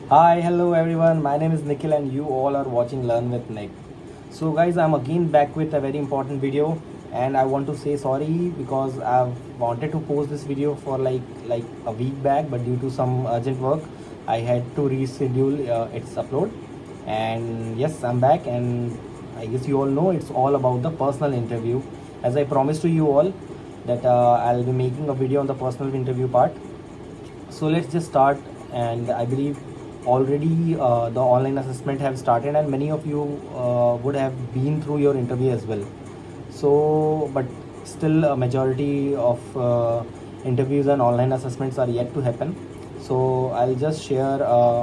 Hi, hello everyone. My name is Nikhil and you all are watching Learn with Nick. So guys, I'm again back with a very important video and I want to say sorry because I've wanted to post this video for like a week back, but due to some urgent work I had to reschedule its upload. And yes, I'm back, and I guess you all know it's all about the personal interview. As I promised to you all that I'll be making a video on the personal interview part. So let's just start. And I believe already the online assessment have started and many of you would have been through your interview as well. So but still a majority of interviews and online assessments are yet to happen. So I'll just share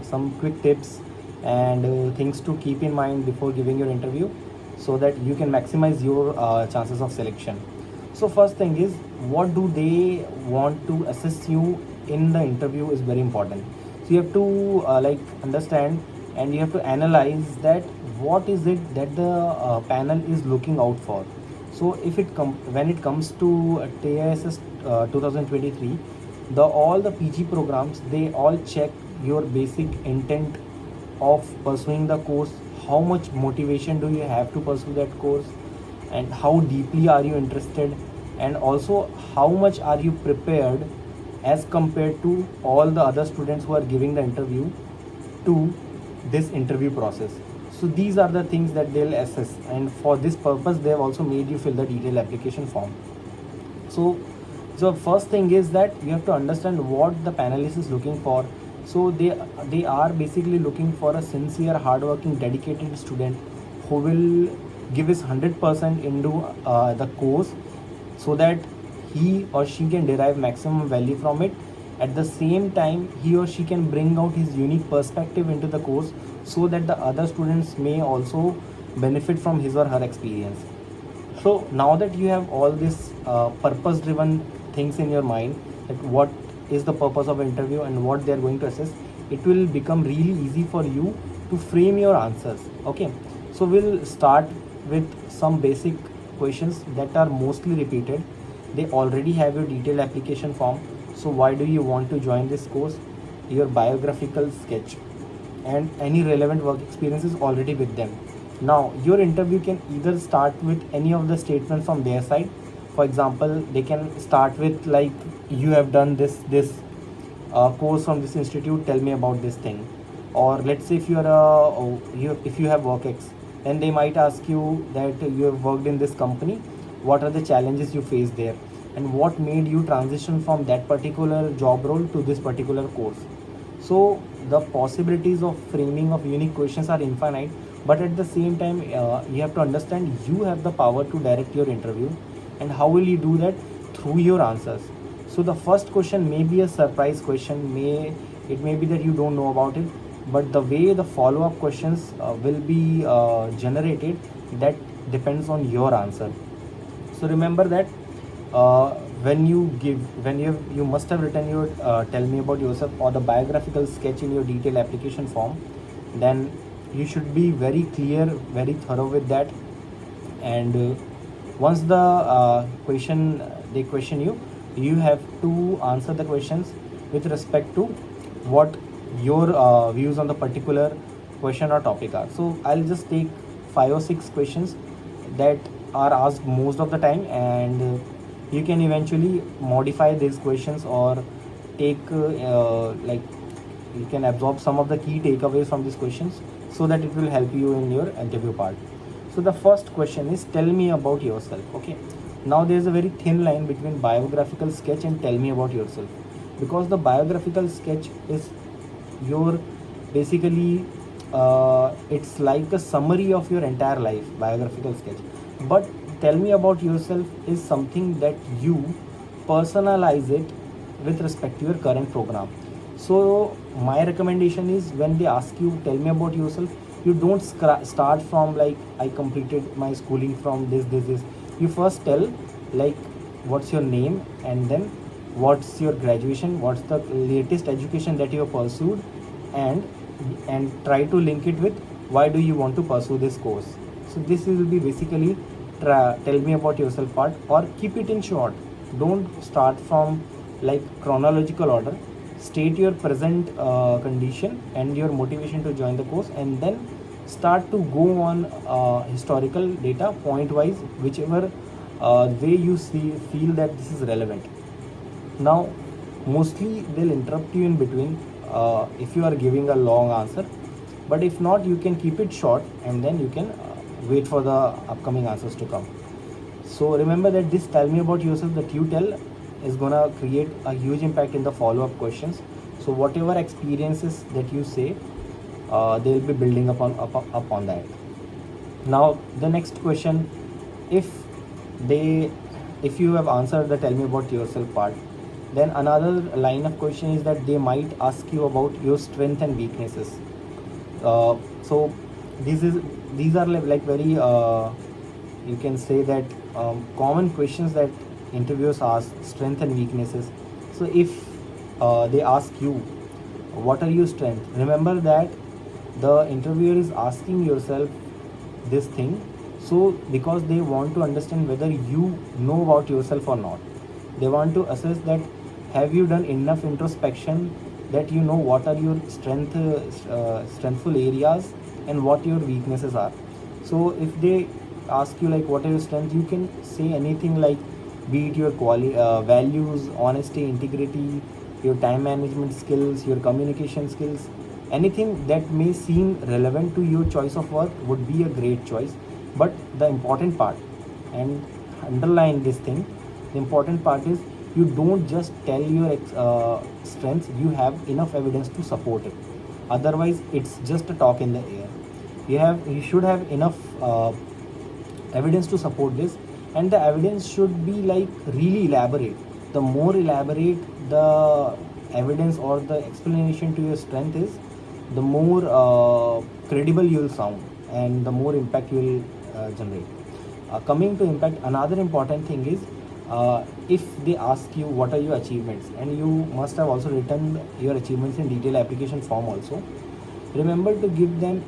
some quick tips and things to keep in mind before giving your interview, so that you can maximize your chances of selection. So first thing is, what do they want to assess you in the interview is very important. So you have to understand, and you have to analyze that what is it that the panel is looking out for. So if when it comes to TISS 2023, the all the PG programs, they all check your basic intent of pursuing the course. How much motivation do you have to pursue that course, and how deeply are you interested, and also how much are you prepared as compared to all the other students who are giving the interview to this interview process. So these are the things that they'll assess, and for this purpose they have also made you fill the detailed application form. So so first thing is that you have to understand what the panelist is looking for. So they are basically looking for a sincere, hardworking, dedicated student who will give his 100% into the course, so that he or she can derive maximum value from it. At the same time, he or she can bring out his unique perspective into the course, so that the other students may also benefit from his or her experience. So now that you have all these purpose driven things in your mind, that what is the purpose of interview and what they are going to assess, it will become really easy for you to frame your answers. Okay, so we'll start with some basic questions that are mostly repeated. They already have your detailed application form. So why do you want to join this course? Your biographical sketch and any relevant work experience is already with them. Now your interview can either start with any of the statements from their side. For example, they can start with like, you have done this course from this institute, tell me about this thing. Or let's say if you are if you have work then they might ask you that you have worked in this company, what are the challenges you face there, and what made you transition from that particular job role to this particular course. So the possibilities of framing of unique questions are infinite, but at the same time, you have to understand you have the power to direct your interview. And how will you do that? Through your answers. So the first question may be a surprise question, it may be that you don't know about it, but the way the follow-up questions will be generated, that depends on your answer. So remember that uh, you must have written your tell me about yourself or the biographical sketch in your detailed application form. Then you should be very clear, very thorough with that. And once the question they question you, you have to answer the questions with respect to what your views on the particular question or topic are. So I'll just take 5 or 6 questions that are asked most of the time, and you can eventually modify these questions or take you can absorb some of the key takeaways from these questions, so that it will help you in your interview part. So the first question is, tell me about yourself. Okay, now there is a very thin line between biographical sketch and tell me about yourself, because the biographical sketch is your basically it's like a summary of your entire life, biographical sketch. But tell me about yourself is something that you personalize it with respect to your current program. So my recommendation is, when they ask you tell me about yourself, you don't start from like, I completed my schooling from this. You first tell like, what's your name, and then what's your graduation, what's the latest education that you have pursued, and try to link it with why do you want to pursue this course. So this will be basically tell me about yourself part, or keep it in short. Don't start from like chronological order. state your present condition and your motivation to join the course, and then start to go on historical data point wise, whichever way you see feel that this is relevant. Now mostly they'll interrupt you in between if you are giving a long answer, but if not, you can keep it short and then you can wait for the upcoming answers to come. So remember that this tell me about yourself that you tell is gonna create a huge impact in the follow-up questions. So whatever experiences that you say, they'll be building upon that. Now the next question, if they if you have answered the tell me about yourself part, then another line of question is that they might ask you about your strength and weaknesses. So this is these are like very you can say that common questions that interviewers ask, strength and weaknesses. So if they ask you what are your strengths, remember that the interviewer is asking yourself this thing, so because they want to understand whether you know about yourself or not. They want to assess that have you done enough introspection, that you know what are your strengthful areas and what your weaknesses are. So if they ask you like what are your strengths, you can say anything like, be it your values, honesty, integrity, your time management skills, your communication skills, anything that may seem relevant to your choice of work would be a great choice. But the important part, and underline this thing, the important part is you don't just tell your strengths, you have enough evidence to support it. Otherwise it's just a talk in the air. You should have enough evidence to support this, and the evidence should be like really elaborate. The more elaborate the evidence or the explanation to your strength is, the more credible you will sound and the more impact you will generate. Coming to impact, another important thing is if they ask you what are your achievements, and you must have also written your achievements in detailed application form also, remember to give them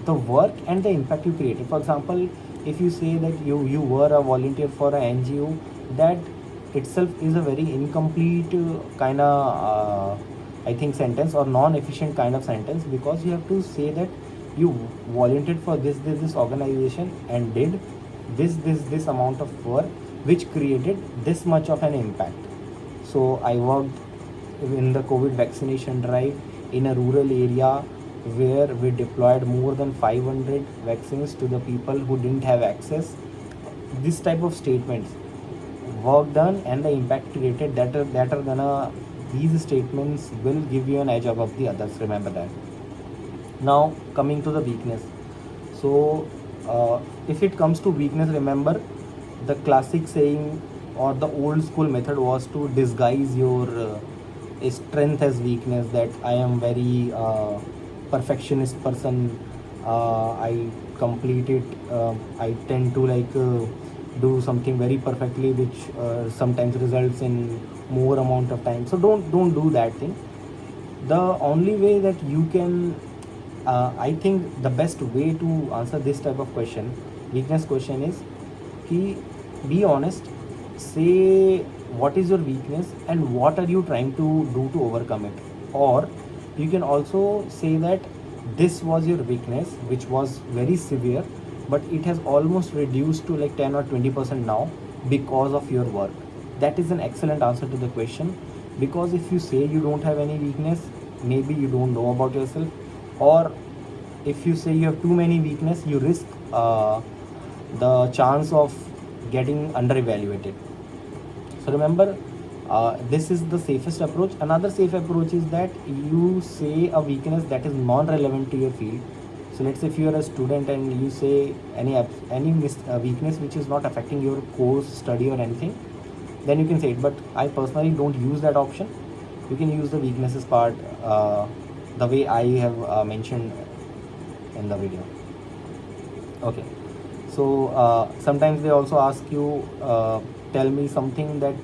the work and the impact you created. For example, if you say that you were a volunteer for an NGO, that itself is a very incomplete kind of I think sentence, or non-efficient kind of sentence, because you have to say that you volunteered for this organization and did this amount of work which created this much of an impact. So I worked in the COVID vaccination drive in a rural area where we deployed more than 500 vaccines to the people who didn't have access. This type of statements, work done and the impact created, that are gonna, these statements will give you an edge above the others, remember that. Now coming to the weakness. So if it comes to weakness, remember the classic saying or the old school method was to disguise your strength as weakness, that I am very perfectionist person, I complete it, I tend to do something very perfectly, which sometimes results in more amount of time. So don't do that thing. The only way that you can I think the best way to answer this type of question, weakness question, is ki be honest, say what is your weakness and what are you trying to do to overcome it. Or you can also say that this was your weakness which was very severe, but it has almost reduced to like 10 or 20% now because of your work. That is an excellent answer to the question, because if you say you don't have any weakness, maybe you don't know about yourself, or if you say you have too many weakness, you risk the chance of getting under evaluated. So remember, this is the safest approach. Another safe approach is that you say a weakness that is non-relevant to your field. So let's say if you are a student and you say any weakness which is not affecting your course study or anything, then you can say it. But I personally don't use that option. You can use the weaknesses part the way I have mentioned in the video. Okay. So sometimes they also ask you, tell me something that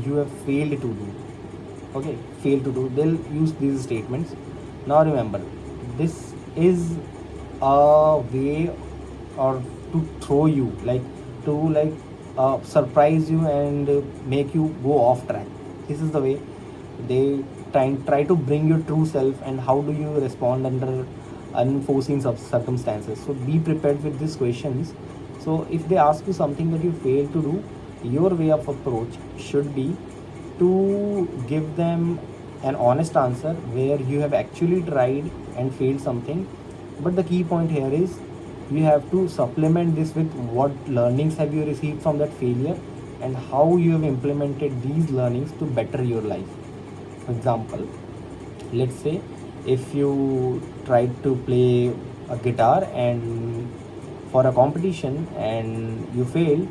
you have failed to do. Okay, failed to do. They'll use these statements. Now remember, this is a way or to throw you, surprise you and make you go off track. This is the way they try to bring your true self, and how do you respond under unforeseen circumstances. So be prepared with these questions. So if they ask you something that you fail to do, your way of approach should be to give them an honest answer where you have actually tried and failed something. But the key point here is you have to supplement this with what learnings have you received from that failure, and how you have implemented these learnings to better your life. For example, let's say if you tried to play a guitar and for a competition and you failed,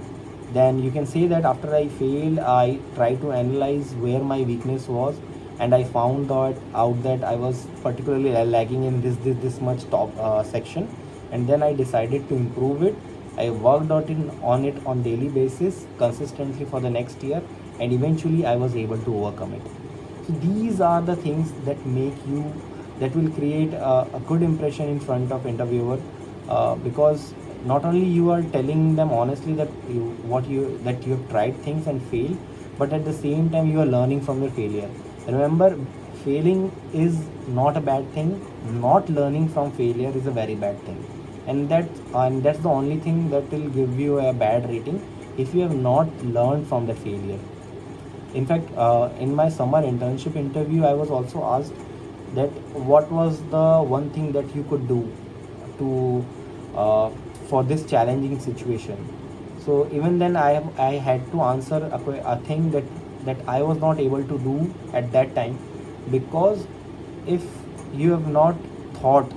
then you can say that after I failed, I tried to analyze where my weakness was, and I found out that I was particularly lagging in this much top section, and then I decided to improve it. I worked on it on daily basis consistently for the next year, and eventually I was able to overcome it. So these are the things that will create a good impression in front of interviewer, because not only you are telling them honestly that you have tried things and failed, but at the same time you are learning from your failure. Remember, failing is not a bad thing. Not learning from failure is a very bad thing, and that's the only thing that will give you a bad rating, if you have not learned from that failure. In fact, in my summer internship interview, I was also asked that what was the one thing that you could do to for this challenging situation. So even then, I had to answer a thing that I was not able to do at that time, because if you have not thought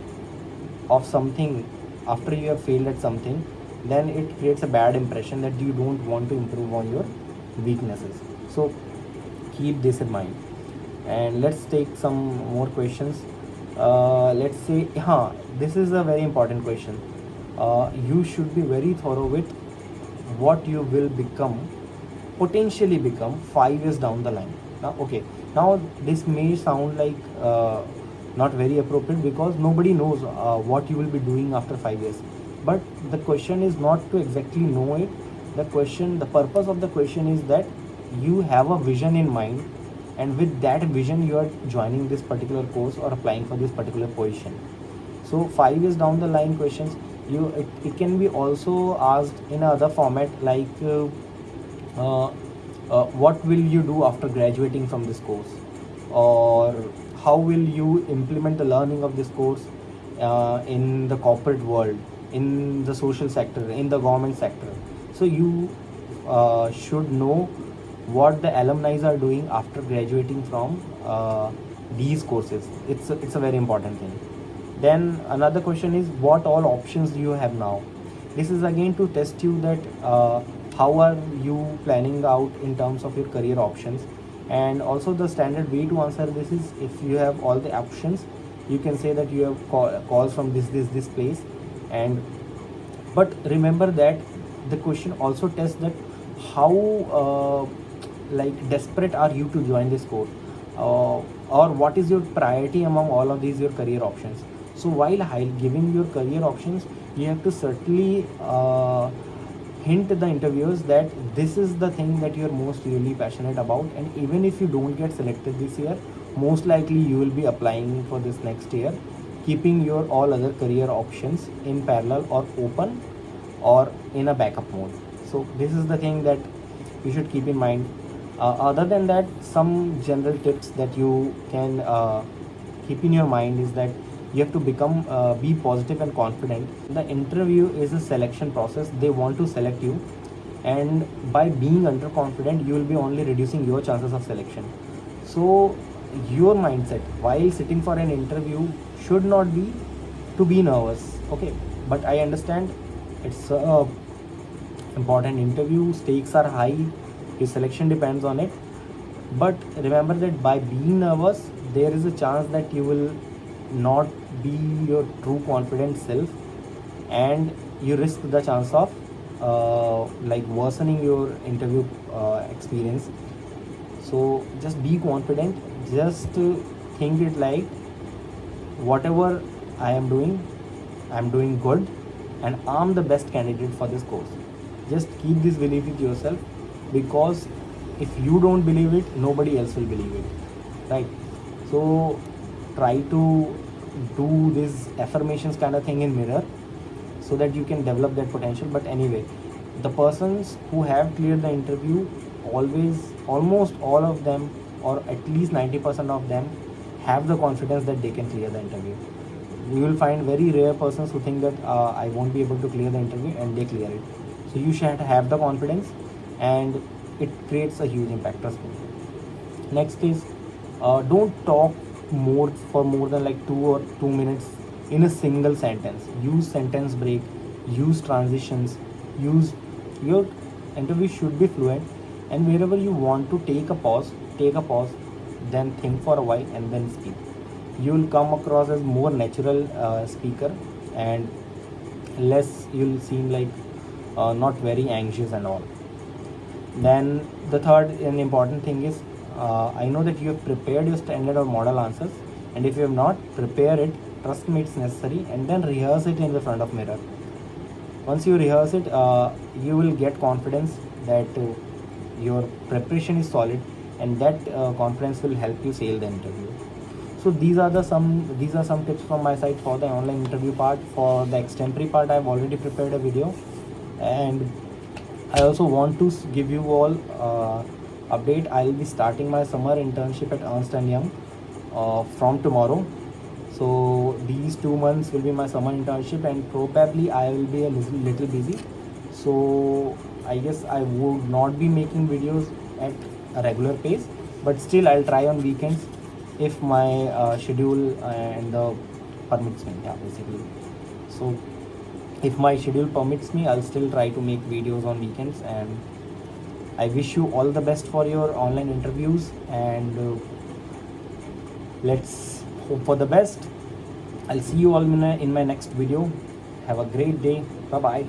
of something after you have failed at something, then it creates a bad impression that you don't want to improve on your weaknesses. So keep this in mind, and let's take some more questions. Let's say, this is a very important question. You should be very thorough with what you will potentially become 5 years down the line. Now this may sound like not very appropriate, because nobody knows what you will be doing after 5 years. But the question is not to exactly know it. The purpose of the question is that you have a vision in mind, and with that vision you are joining this particular course or applying for this particular position. So 5 years down the line questions, it can be also asked in another format, like what will you do after graduating from this course, or how will you implement the learning of this course in the corporate world, in the social sector, in the government sector. So you should know what the alumni are doing after graduating from these courses. It's a very important thing. Then another question is, what all options do you have now? This is again to test you that how are you planning out in terms of your career options. And also the standard way to answer this is, if you have all the options, you can say that you have calls from this place. And but remember that the question also tests that how desperate are you to join this course, or what is your priority among all of these your career options. So while giving your career options, you have to certainly hint the interviewers that this is the thing that you're most really passionate about, and even if you don't get selected this year, most likely you will be applying for this next year, keeping your all other career options in parallel or open or in a backup mode. So this is the thing that you should keep in mind. Other than that, some general tips that you can keep in your mind is that you have to be positive and confident. The interview is a selection process. They want to select you, and by being underconfident, you will be only reducing your chances of selection. So your mindset while sitting for an interview should not be to be nervous. Okay, but I understand it's a important interview, stakes are high, your selection depends on it. But remember that by being nervous, there is a chance that you will not be your true confident self, and you risk the chance of worsening your interview experience. So just be confident, just think it like, whatever I am doing good, and I'm the best candidate for this course. Just keep this belief with yourself, because if you don't believe it, nobody else will believe it, right? So try to do this affirmations kind of thing in mirror so that you can develop that potential. But anyway, the persons who have cleared the interview, almost all of them, or at least 90% of them, have the confidence that they can clear the interview. You will find very rare persons who think that I won't be able to clear the interview and they clear it. So you should have the confidence, and it creates a huge impact, trust me. Next is, don't talk more than like 2 minutes in a single sentence. Use sentence break, use transitions, use your interview should be fluent, and wherever you want to take a pause, then think for a while and then speak. You will come across as more natural speaker, and less you'll seem like not very anxious and all. Then the third and important thing is, I know that you have prepared your standard or model answers, and if you have not, prepare it. Trust me, it's necessary, and then rehearse it in the front of mirror. Once you rehearse it, you will get confidence that your preparation is solid, and that confidence will help you sail the interview. So these are some tips from my side for the online interview part. For the extempore part, I've already prepared a video, and I also want to give you all update. I'll be starting my summer internship at Ernst and Young from tomorrow. So these 2 months will be my summer internship, and probably I will be a little busy. So I guess I would not be making videos at a regular pace, but still I'll try on weekends if my schedule and the permits me. Yeah, basically. So if my schedule permits me, I'll still try to make videos on weekends. And I wish you all the best for your online interviews, and let's hope for the best. I'll see you all in my next video. Have a great day. Bye bye.